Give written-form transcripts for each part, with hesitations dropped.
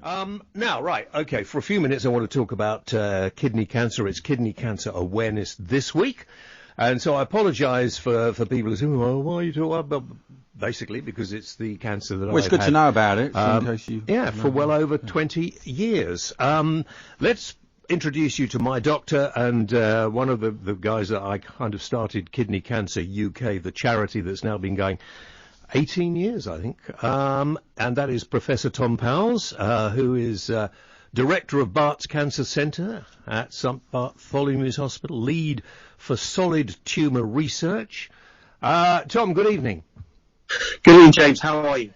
Now, right, okay, for a few minutes I want to talk about kidney cancer. It's Kidney Cancer Awareness this week. And so I apologise for people who say, well, why are you talking about? Basically, because it's the cancer that I've had. Well, it's good to know about it, in case you... Yeah, for well over 20 years. Let's introduce you to my doctor and one of the guys that I kind of started Kidney Cancer UK, the charity that's now been going 18 years, I think, and that is Professor Tom Powles, who is Director of Bart's Cancer Centre at St Bartholomew's Hospital, lead for solid tumour research. Tom, good evening. Good evening, James. How are you?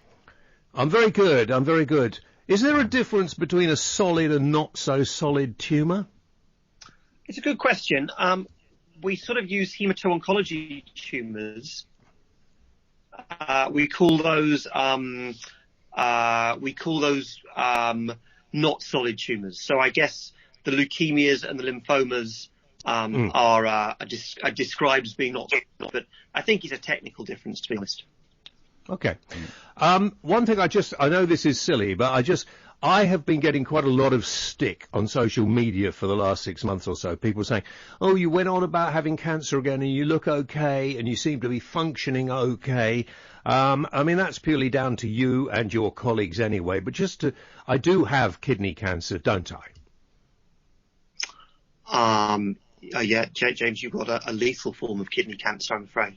I'm very good, I'm very good. Is there a difference between a solid and not so solid tumour? It's a good question. We sort of use hemato-oncology tumours. We call those not solid tumours. So I guess the leukemias and the lymphomas are described as being not, but I think it's a technical difference, to be honest. Okay. One thing I know this is silly, but I have been getting quite a lot of stick on social media for the last 6 months or so. People saying, oh, you went on about having cancer again and you look okay and you seem to be functioning okay. I mean, that's purely down to you and your colleagues anyway, but I do have kidney cancer, don't I? Yeah, James, you've got a lethal form of kidney cancer, I'm afraid.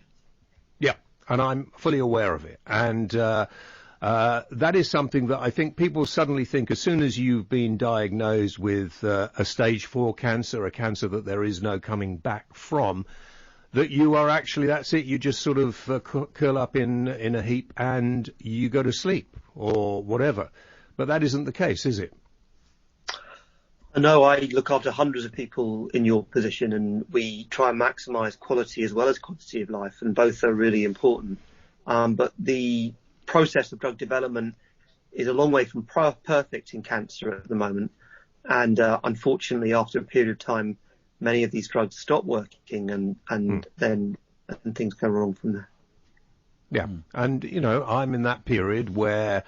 Yeah, and I'm fully aware of it. And that is something that I think people suddenly think as soon as you've been diagnosed with a stage 4 cancer, a cancer that there is no coming back from, that you are actually, that's it, you just sort of curl up in a heap and you go to sleep or whatever. But that isn't the case, is it? No, I look after hundreds of people in your position, and we try and maximise quality as well as quantity of life, and both are really important. But the process of drug development is a long way from perfect in cancer at the moment. And unfortunately, after a period of time, many of these drugs stop working and then things go wrong from there. Yeah. And, I'm in that period where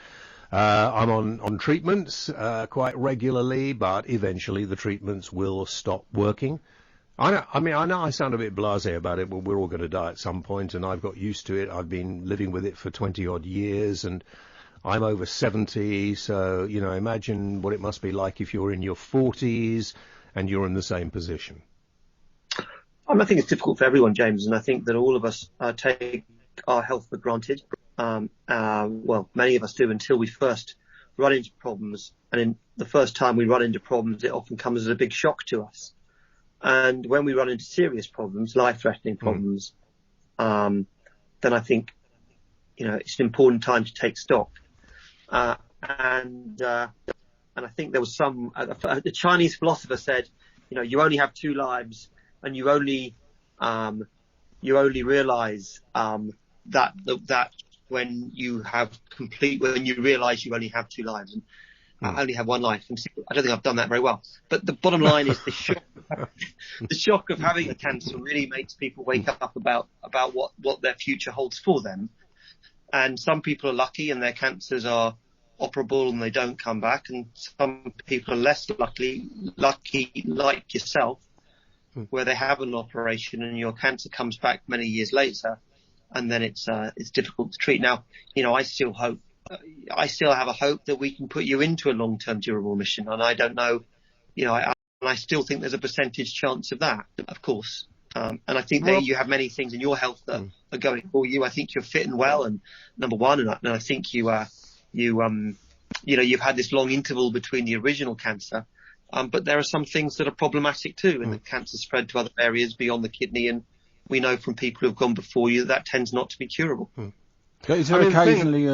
I'm on treatments quite regularly, but eventually the treatments will stop working. I know I sound a bit blasé about it, but we're all going to die at some point, and I've got used to it. I've been living with it for 20-odd years, and I'm over 70, so, imagine what it must be like if you're in your 40s and you're in the same position. I think it's difficult for everyone, James, and I think that all of us take our health for granted. Well, many of us do until we first run into problems. And in the first time we run into problems, it often comes as a big shock to us. And when we run into serious problems, life-threatening problems, then I think, it's an important time to take stock. And I think there was the Chinese philosopher said, you only have 2 lives, and you only realize that when you realize you only have 2 lives, and I only have 1 life. And I don't think I've done that very well. But the bottom line is the shock of having a cancer really makes people wake up about what their future holds for them. And some people are lucky and their cancers are operable and they don't come back. And some people are less lucky like yourself, where they have an operation and your cancer comes back many years later, and then it's difficult to treat. Now, I still have a hope that we can put you into a long-term durable remission, and I don't know, I still think there's a percentage chance of that, of course. And I think that you have many things in your health that are going for you. I think you're fit and well, and number one, and I think you've had this long interval between the original cancer. But there are some things that are problematic too, and the cancer spread to other areas beyond the kidney. And we know from people who have gone before you that tends not to be curable. Is there occasionally,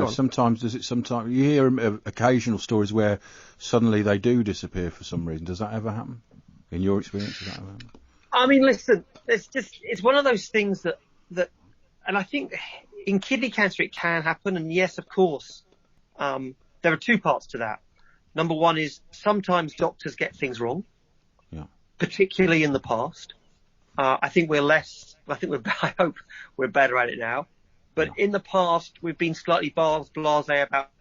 sometimes you hear occasional stories where suddenly they do disappear for some reason. Does that ever happen? In your experience, does that ever happen? I mean, listen, it's one of those things that, and I think in kidney cancer it can happen. And yes, of course, there are 2 parts to that. Number one is sometimes doctors get things wrong, particularly in the past. I hope we're better at it now. But in the past, we've been slightly blasé about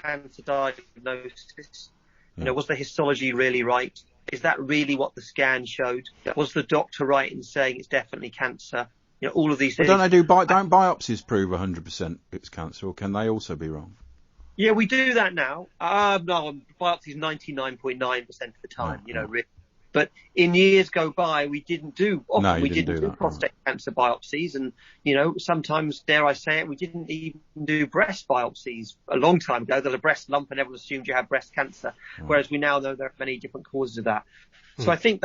cancer diagnosis? You know, was the histology really right? Is that really what the scan showed? Was the doctor right in saying it's definitely cancer? You know, all of these things. But don't biopsies prove 100% it's cancer, or can they also be wrong? Yeah, we do that now. No, biopsies 99.9% of the time, really. But in years go by, we didn't do prostate cancer biopsies. And, sometimes, dare I say it, we didn't even do breast biopsies a long time ago. There's a breast lump and everyone assumed you had breast cancer, whereas we now know there are many different causes of that. So I think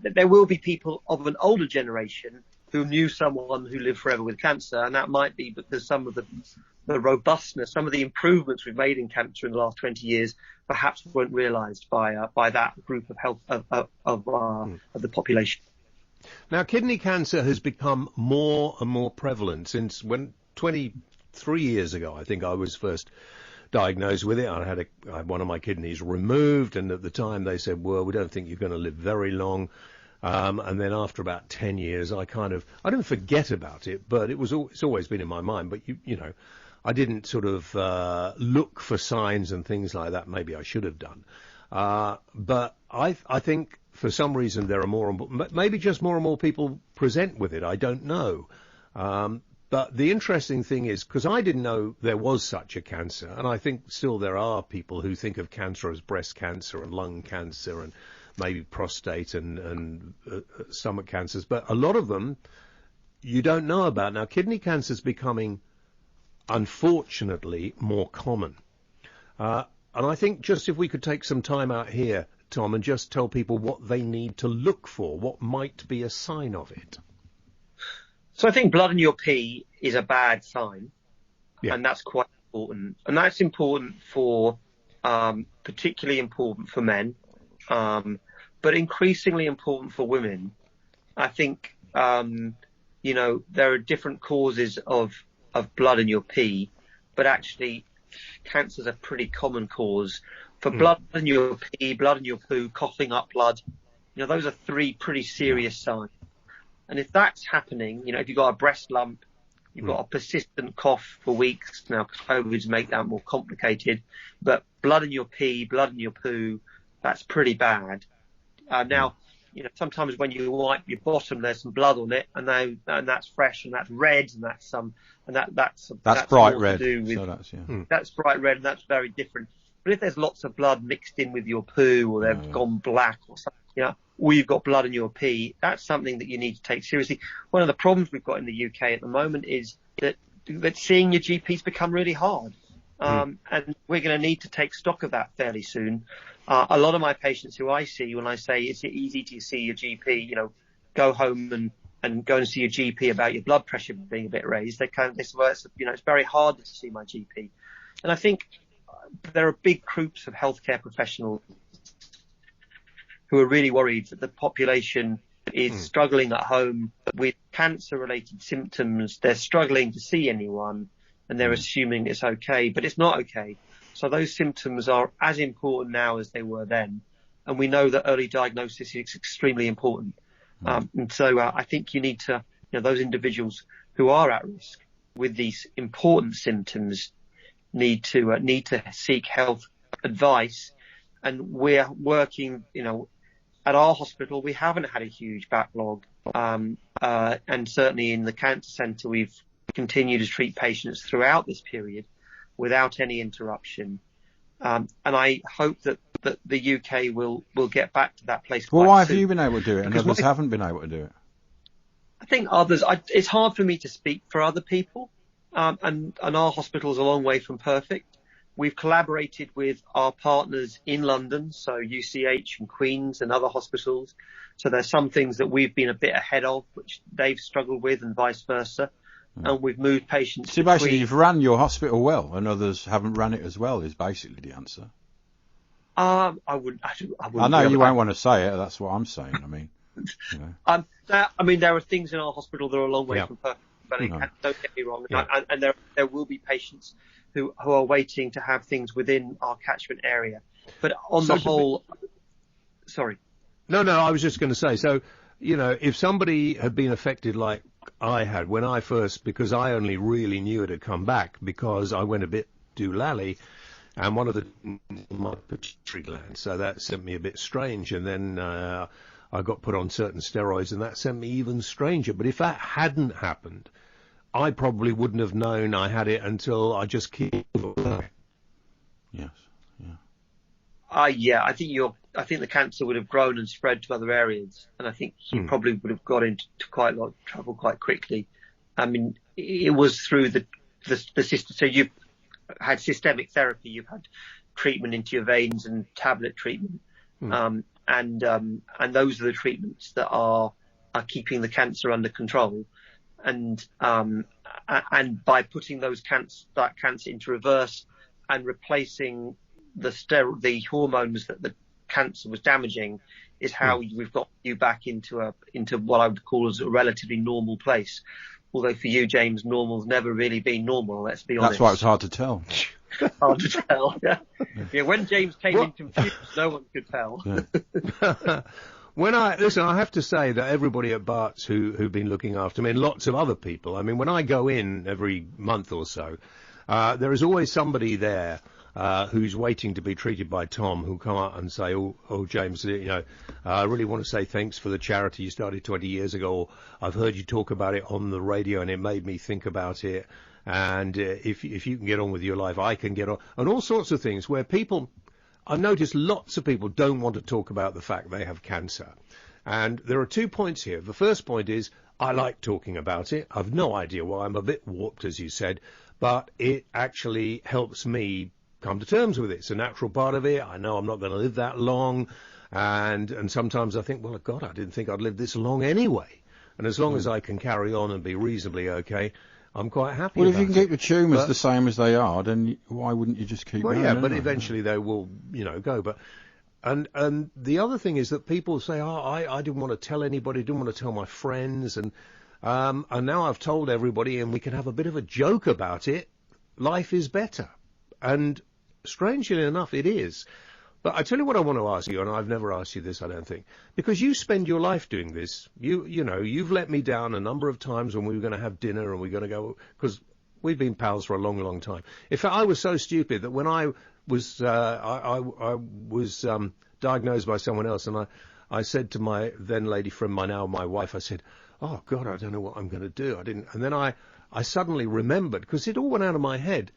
there will be people of an older generation who knew someone who lived forever with cancer, and that might be because some of the robustness, some of the improvements we've made in cancer in the last 20 years perhaps weren't realised by that group of the population. Now, kidney cancer has become more and more prevalent since 23 years ago, I think I was first diagnosed with it. I had one of my kidneys removed, and at the time they said, well, we don't think you're going to live very long. And then after about 10 years, I didn't forget about it, but it's always been in my mind. But I didn't sort of look for signs and things like that. Maybe I should have done. But I think for some reason there are maybe just more and more people present with it. I don't know. But the interesting thing is, because I didn't know there was such a cancer, and I think still there are people who think of cancer as breast cancer and lung cancer and maybe prostate and stomach cancers, but a lot of them you don't know about. Now, kidney cancer is becoming, unfortunately, more common. And I think just if we could take some time out here, Tom, and just tell people what they need to look for, what might be a sign of it. So I think blood in your pee is a bad sign, and that's quite important. And that's important particularly important for men, but increasingly important for women. I think, there are different causes of blood in your pee, but actually cancer is a pretty common cause. For blood in your pee, blood in your poo, coughing up blood, those are three pretty serious signs. And if that's happening, if you've got a breast lump, you've got a persistent cough for weeks. Now, COVID's make that more complicated, but blood in your pee, blood in your poo, that's pretty bad. Now, sometimes when you wipe your bottom, there's some blood on it, and that's fresh, and that's red, and that's bright red. That's bright red, and that's very different. But if there's lots of blood mixed in with your poo, or they've gone black, or something, or you've got blood in your pee, that's something that you need to take seriously. One of the problems we've got in the UK at the moment is that seeing your GP's become really hard. And we're going to need to take stock of that fairly soon. A lot of my patients who I see, when I say it's easy to see your GP, go home and go and see your GP about your blood pressure being a bit raised, they say, well, it's very hard to see my GP. And I think there are big groups of healthcare professionals who are really worried that the population is struggling at home with cancer-related symptoms. They're struggling to see anyone, and they're assuming it's okay, but it's not okay. So those symptoms are as important now as they were then. And we know that early diagnosis is extremely important. And so I think you need to, those individuals who are at risk with these important symptoms need to seek health advice. And we're working, at our hospital, we haven't had a huge backlog. And certainly in the cancer centre, we've continued to treat patients throughout this period without any interruption. And I hope that the UK will get back to that place. Well, why have you been able to do it and others haven't been able to do it? I think it's hard for me to speak for other people. And our hospital is a long way from perfect. We've collaborated with our partners in London, so UCH and Queen's and other hospitals. So there's some things that we've been a bit ahead of, which they've struggled with, and vice versa. And we've moved patients. So basically, you've run your hospital well, and others haven't run it as well. Is basically the answer. I know you won't want to say it. That's what I'm saying. I mean, there are things in our hospital that are a long way from perfect. But don't get me wrong, and there will be patients who are waiting to have things within our catchment area. But on the whole, sorry. No, I was just going to say, so, if somebody had been affected like I had when I first, because I only really knew it had come back because I went a bit doolally, and one of the my pituitary gland, so that sent me a bit strange, and then I got put on certain steroids, and that sent me even stranger. But if that hadn't happened, I probably wouldn't have known I had it until I just keep. Yes. Yeah. I think the cancer would have grown and spread to other areas, and I think you probably would have got into quite a lot of trouble quite quickly. I mean, it was through the system. So you've had systemic therapy, you've had treatment into your veins and tablet treatment, and those are the treatments that are keeping the cancer under control. And by putting that cancer into reverse and replacing the hormones that the cancer was damaging, is how we've got you back into what I would call as a relatively normal place. Although for you, James, normal's never really been normal. Let's be honest. That's why it's hard to tell. Hard to tell. Yeah. When James came in confused, no one could tell. Yeah. I have to say that everybody at Bart's who've been looking after me, and lots of other people. I mean, when I go in every month or so, there is always somebody there who's waiting to be treated by Tom, who come out and say, oh, James, I really want to say thanks for the charity you started 20 years ago. Or, I've heard you talk about it on the radio, and it made me think about it. And if you can get on with your life, I can get on, and all sorts of things where people. I've noticed lots of people don't want to talk about the fact they have cancer. And there are 2 points here. The first point is, I like talking about it. I've no idea why. I'm a bit warped, as you said, but it actually helps me come to terms with it. It's a natural part of it. I know I'm not going to live that long. And sometimes I think, well, God, I didn't think I'd live this long anyway. And as long as I can carry on and be reasonably okay, I'm quite happy. Well, if you can keep the tumours the same as they are, then why wouldn't you just keep going? Well, yeah, but eventually they will, go. But and the other thing is that people say, I didn't want to tell anybody, didn't want to tell my friends, and now I've told everybody, and we can have a bit of a joke about it. Life is better, and strangely enough, it is. But I tell you what I want to ask you, and I've never asked you this, I don't think, because you spend your life doing this. You've let me down a number of times when we were going to have dinner and we were going to go, because we've been pals for a long, long time. In fact, I was so stupid that when I was diagnosed by someone else, and I said to my then lady friend, my wife, I said, oh God, I don't know what I'm going to do. And then I suddenly remembered, because it all went out of my head,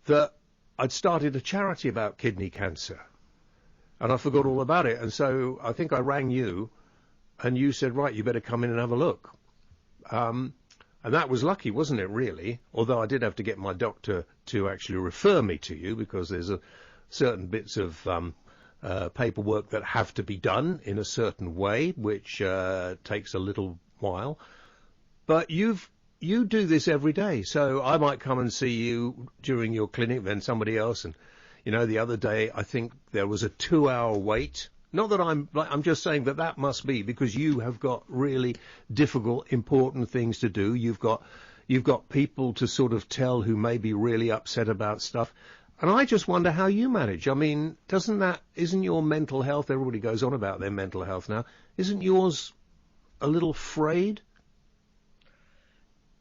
that I'd started a charity about kidney cancer. And I forgot all about it. And so I think I rang you, and you said, right, you better come in and have a look. And that was lucky, wasn't it, really? Although I did have to get my doctor to actually refer me to you, because there's certain bits of paperwork that have to be done in a certain way, which takes a little while. But you do this every day. So I might come and see you during your clinic, then somebody else, and the other day, I think there was a 2-hour wait. Not that I'm just saying that must be because you have got really difficult, important things to do. You've got people to sort of tell who may be really upset about stuff. And I just wonder how you manage. I mean, isn't your mental health, everybody goes on about their mental health now, isn't yours a little frayed?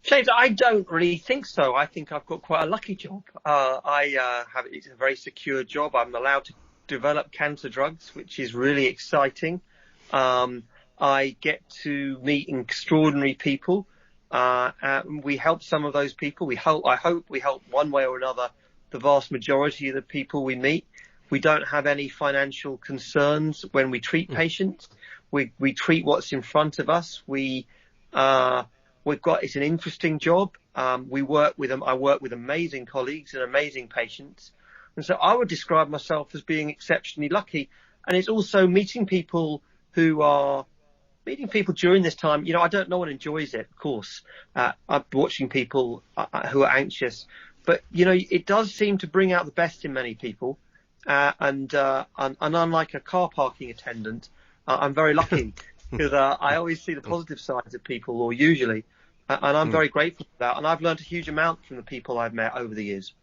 James, I don't really think so. I think I've got quite a lucky job. It's a very secure job. I'm allowed to develop cancer drugs, which is really exciting. I get to meet extraordinary people. We help some of those people. I hope we help one way or another the vast majority of the people we meet. We don't have any financial concerns when we treat patients. We treat what's in front of us. It's an interesting job. I work with amazing colleagues and amazing patients. And so I would describe myself as being exceptionally lucky. And it's also meeting people during this time. I don't, no one enjoys it, of course. I'm watching people who are anxious, but it does seem to bring out the best in many people. And unlike a car parking attendant, I'm very lucky. Because I always see the positive sides of people, or usually, and I'm very grateful for that. And I've learned a huge amount from the people I've met over the years.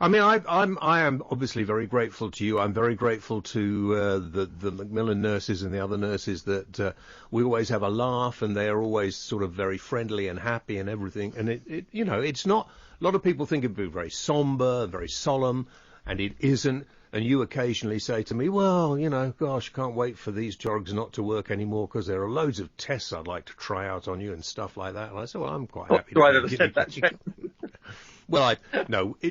I mean, I am obviously very grateful to you. I'm very grateful to the Macmillan nurses and the other nurses that we always have a laugh, and they are always sort of very friendly and happy and everything. And it's not. A lot of people think it would be very somber, very solemn. and it isn't, and you occasionally say to me, well, gosh, I can't wait for these drugs not to work anymore because there are loads of tests I'd like to try out on you and stuff like that. And I said, well, I'm quite happy. Right, I've said that. Well,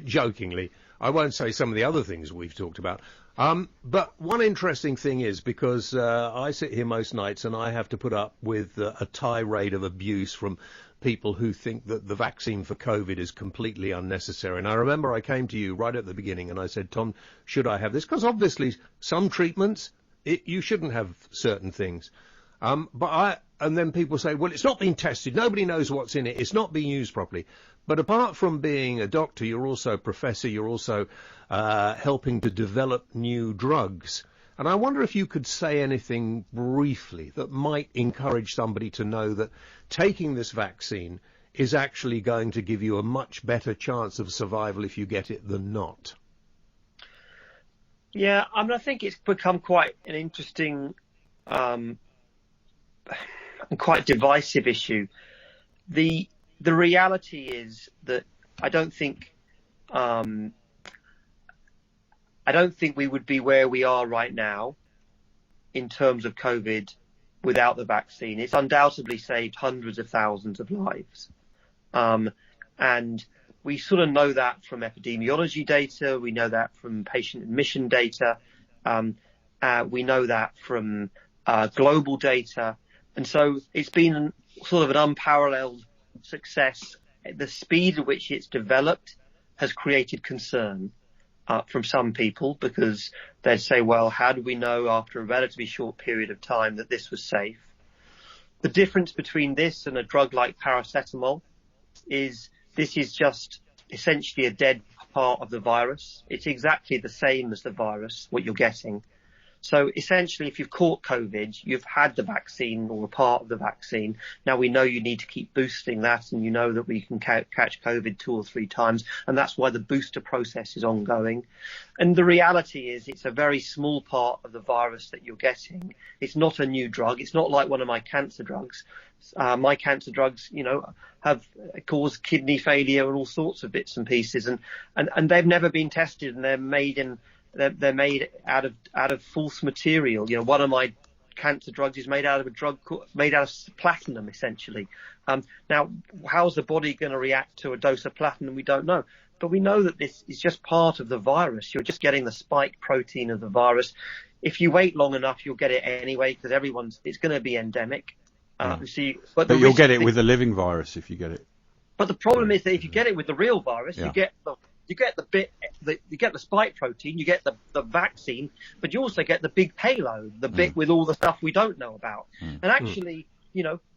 jokingly, I won't say some of the other things we've talked about. But one interesting thing is, because I sit here most nights and I have to put up with a tirade of abuse from people who think that the vaccine for COVID is completely unnecessary. And I remember I came to you right at the beginning and I said, Tom, should I have this? Because obviously some treatments, you shouldn't have certain things. And then people say, well, it's not been tested. Nobody knows what's in it. It's not being used properly. But apart from being a doctor, you're also a professor. You're also helping to develop new drugs. And I wonder if you could say anything briefly that might encourage somebody to know that taking this vaccine is actually going to give you a much better chance of survival if you get it than not. Yeah, I think it's become quite an interesting and quite divisive issue. The reality is that I don't think we would be where we are right now in terms of COVID without the vaccine. It's undoubtedly saved hundreds of thousands of lives. And we sort of know that from epidemiology data. We know that from patient admission data. We know that from global data. And so it's been sort of an unparalleled success. The speed at which it's developed has created concern from some people, because they'd say, well, how do we know after a relatively short period of time that this was safe? The difference between this and a drug like paracetamol is this is just essentially a dead part of the virus. It's exactly the same as the virus, what you're getting. So essentially, if you've caught COVID, you've had the vaccine or a part of the vaccine. Now we know you need to keep boosting that, and you know that we can catch COVID 2 or 3 times, and that's why the booster process is ongoing. And the reality is it's a very small part of the virus that you're getting. It's not a new drug. It's not like one of my cancer drugs. My cancer drugs, have caused kidney failure and all sorts of bits and pieces, and they've never been tested, and they're made out of false material. One of my cancer drugs is made out of made out of platinum, essentially. Now, how's the body going to react to a dose of platinum? We don't know. But we know that this is just part of the virus. You're just getting the spike protein of the virus. If you wait long enough, you'll get it anyway, because it's going to be endemic. But you'll get it with a living virus if you get it. But the problem is that if you get it with the real virus, you get the spike protein, you get the vaccine, but you also get the big payload, the bit with all the stuff we don't know about. And actually,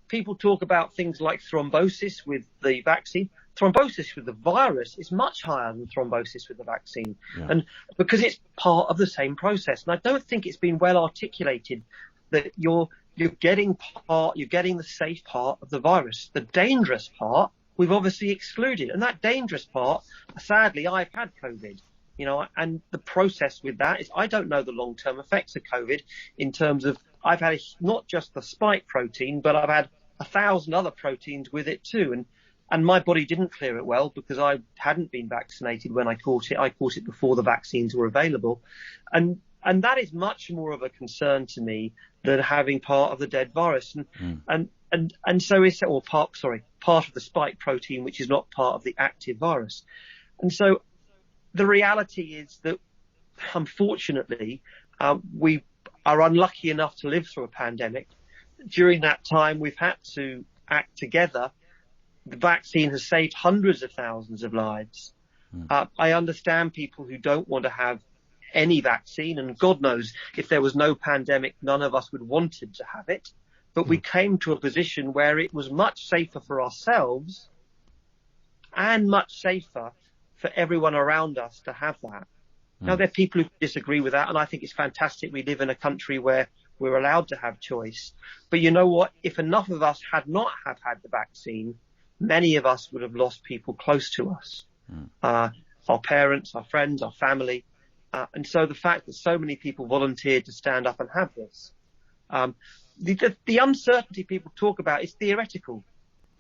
people talk about things like thrombosis with the vaccine. Thrombosis with the virus is much higher than thrombosis with the vaccine. Yeah. And because it's part of the same process. And I don't think it's been well articulated that you're getting the safe part of the virus. The dangerous part we've obviously excluded. And that dangerous part, sadly, I've had COVID, and the process with that is I don't know the long-term effects of COVID in terms of I've had not just the spike protein, but I've had 1,000 other proteins with it too. And my body didn't clear it well because I hadn't been vaccinated when I caught it. I caught it before the vaccines were available. And that is much more of a concern to me than having part of the dead virus. And so it's, or part of the spike protein, which is not part of the active virus. And so the reality is that, unfortunately, we are unlucky enough to live through a pandemic. During that time, we've had to act together. The vaccine has saved hundreds of thousands of lives. I understand people who don't want to have any vaccine, and God knows if there was no pandemic, none of us would wanted to have it. But we came to a position where it was much safer for ourselves and much safer for everyone around us to have that. Now, there are people who disagree with that, and I think it's fantastic we live in a country where we're allowed to have choice. But you know what? If enough of us had not have had the vaccine, many of us would have lost people close to us, our parents, our friends, our family. And so the fact that so many people volunteered to stand up and have this, the uncertainty people talk about is theoretical.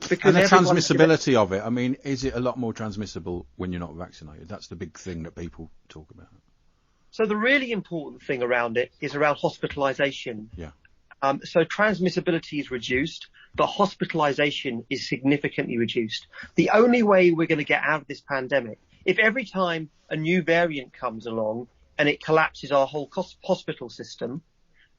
Because and the transmissibility of it, I mean, is it a lot more transmissible when you're not vaccinated? That's the big thing that people talk about. So the really important thing around it is around hospitalisation. Yeah. So transmissibility is reduced, but hospitalisation is significantly reduced. The only way we're going to get out of this pandemic, if every time a new variant comes along and it collapses our whole hospital system,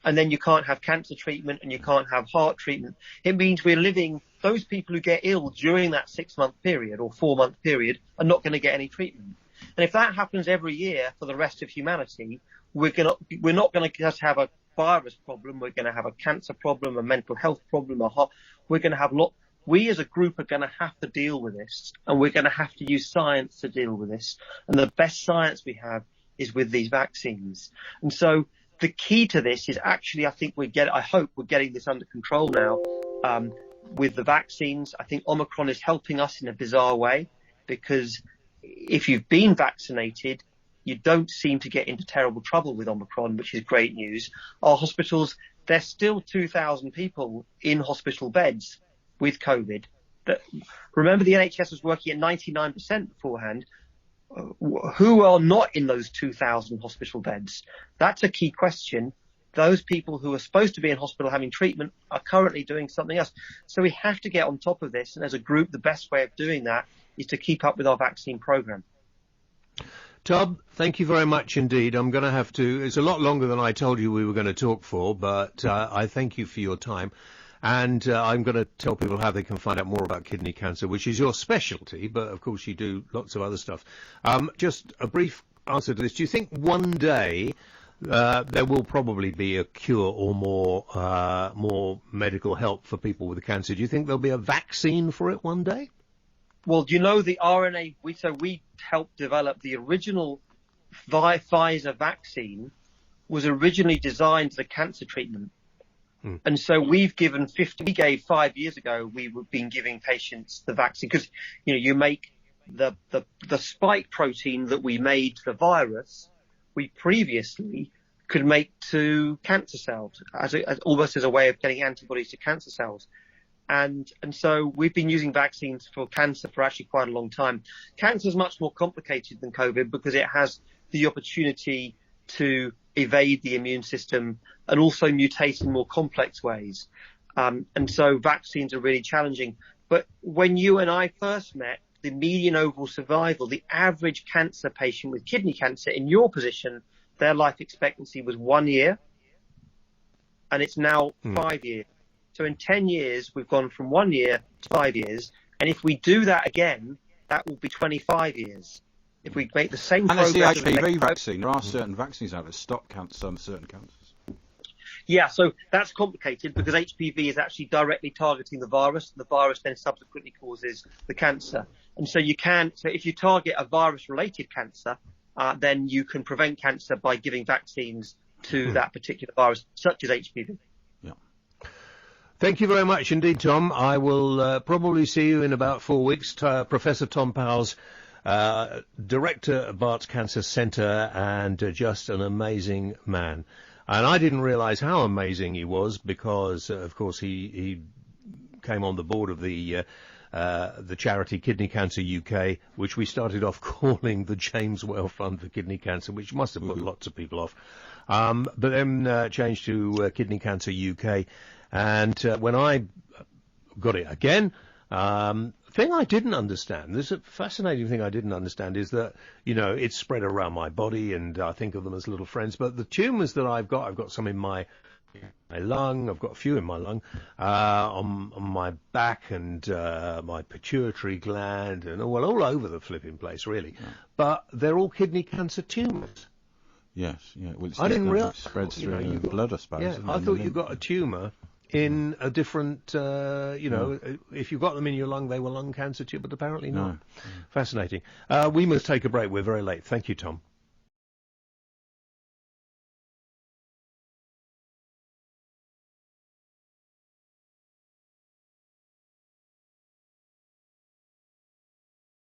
and then you can't have cancer treatment and you can't have heart treatment, it means we're living, those people who get ill during that 6-month period or 4-month period are not going to get any treatment. And if that happens every year for the rest of humanity, we're not going to just have a virus problem. We're going to have a cancer problem, a mental health problem, we're going to have we as a group are going to have to deal with this, and we're going to have to use science to deal with this. And the best science we have is with these vaccines. And so the key to this is actually, I hope we're getting this under control now with the vaccines. I think Omicron is helping us in a bizarre way, because if you've been vaccinated, you don't seem to get into terrible trouble with Omicron, which is great news. Our hospitals, there's still 2,000 people in hospital beds with COVID. Remember, the NHS was working at 99% beforehand. Who are not in those 2,000 hospital beds? That's a key question. Those people who are supposed to be in hospital having treatment are currently doing something else. So we have to get on top of this. And as a group, the best way of doing that is to keep up with our vaccine program. Tom, thank you very much indeed. I'm going to have to, it's a lot longer than I told you we were going to talk for, but I thank you for your time. And I'm going to tell people how they can find out more about kidney cancer, which is your specialty, but of course you do lots of other stuff. Just a brief answer to this. Do you think one day there will probably be a cure or more medical help for people with cancer? Do you think there'll be a vaccine for it one day? Well, do you know the RNA? We helped develop the original Pfizer vaccine was originally designed as a cancer treatment. And so we gave 5 years ago, we've been giving patients the vaccine because, you make the spike protein that we made to the virus, we previously could make to cancer cells almost as a way of getting antibodies to cancer cells. And so we've been using vaccines for cancer for actually quite a long time. Cancer is much more complicated than COVID because it has the opportunity to evade the immune system and also mutate in more complex ways. And so vaccines are really challenging. But when you and I first met, the median overall survival, the average cancer patient with kidney cancer in your position, their life expectancy was 1 year, and it's now 5 years. So in 10 years, we've gone from 1 year to 5 years. And if we do that again, that will be 25 years. If we make the same progress... And it's the HPV vaccine. There are certain vaccines out there that stop certain cancers. Yeah, so that's complicated because HPV is actually directly targeting the virus. And the virus then subsequently causes the cancer. And so if you target a virus-related cancer, then you can prevent cancer by giving vaccines to that particular virus, such as HPV. Thank you very much indeed, Tom. I will probably see you in about 4 weeks. Professor Tom Powles, Director of Bart's Cancer Centre, and just an amazing man. And I didn't realise how amazing he was because, of course, he came on the board of the charity Kidney Cancer UK, which we started off calling the James Well Fund for Kidney Cancer, which must have put lots of people off. But then changed to Kidney Cancer UK. And when I got it again, thing I didn't understand, there's a fascinating thing I didn't understand is that, it's spread around my body and I think of them as little friends. But the tumours that I've got some in my lung, I've got a few in my lung, on my back and my pituitary gland and all over the flipping place, really. Yeah. But they're all kidney cancer tumours. Yes, yeah. Well, I didn't realise. It spreads through the blood, I suppose. Yeah, I thought you got a tumour in a different, if you've got them in your lung, they were lung cancer too, but apparently not. No. Fascinating. We must take a break. We're very late. Thank you, Tom.